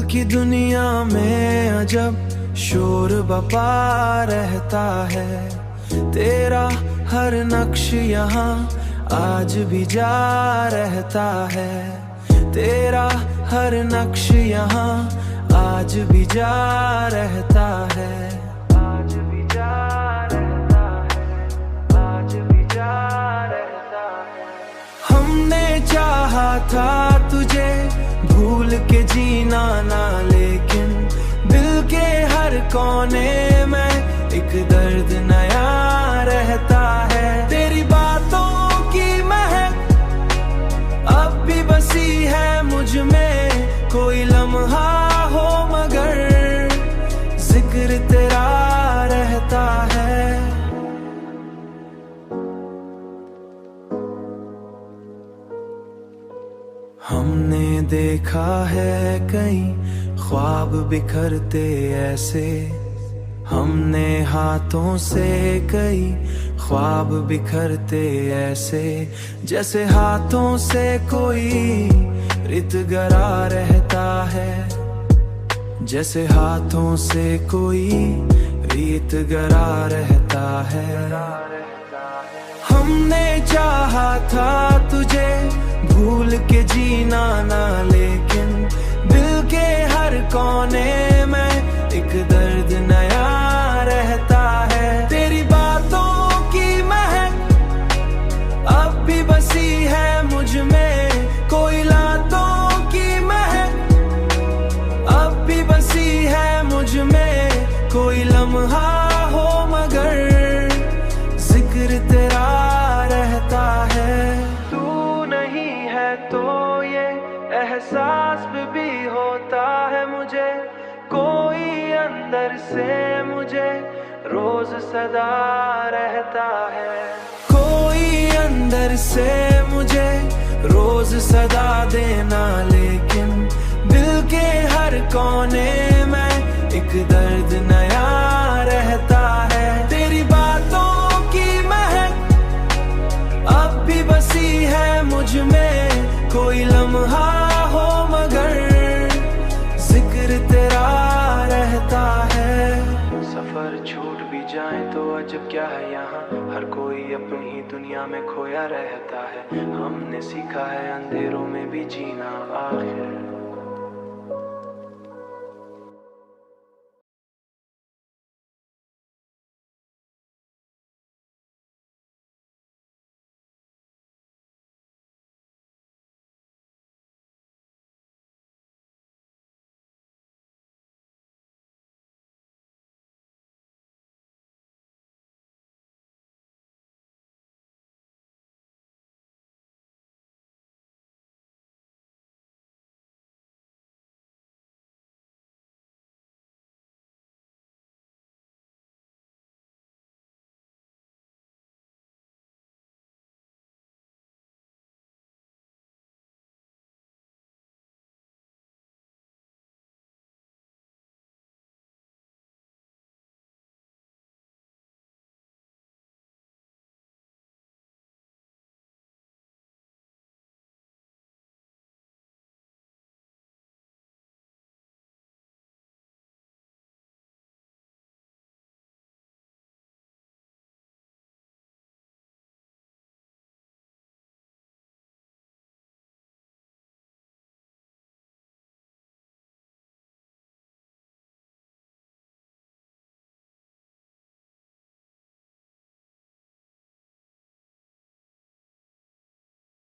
की दुनिया में अजब शोर बपा रहता है। तेरा हर नक्श यहाँ आज भी जा रहता है। तेरा हर नक्श यहाँ आज भी जा रहता है। आज भी जा रहता है। आज भी जा रहता है। हमने चाहा था तुझे भूल के जीना ना, लेकिन दिल के हर कोने में एक दर्द नया रहता है। तेरी बातों की महक अब भी बसी है मुझ में, कोई लम्हा हो मगर जिक्र तेरा रहता है। हमने देखा है कई ख्वाब बिखरते ऐसे, हमने हाथों से कई ख्वाब बिखरते ऐसे, जैसे हाथों से कोई रित गरा रहता है। जैसे हाथों से कोई रीत गरा रहता है। हमने चाहा था तुझे भूल के जीना ना, लेकिन दिल के हर कोने में एक दर्द नया रहता है। तेरी बातों की महक अब भी बसी है मुझ में, कोई लातों की महक अब भी बसी है मुझ में, कोई लम्हा हो मगर जिक्र तेरा रहता है। तू नहीं है तो ये एहसास भी होता है मुझे, कोई अंदर से मुझे रोज सदा रहता है। कोई अंदर से मुझे रोज सदा देना, लेकिन दिल के हर कोने में एक दर्द नया रहता है। तेरी बातों की महक अब भी बसी है मुझ में, कोई लम्हा हो मगर जिक्र तेरा रहता है। सफर छूट भी जाए तो अजब क्या है यहाँ, हर कोई अपनी ही दुनिया में खोया रहता है। हमने सीखा है अंधेरों में भी जीना आखिर।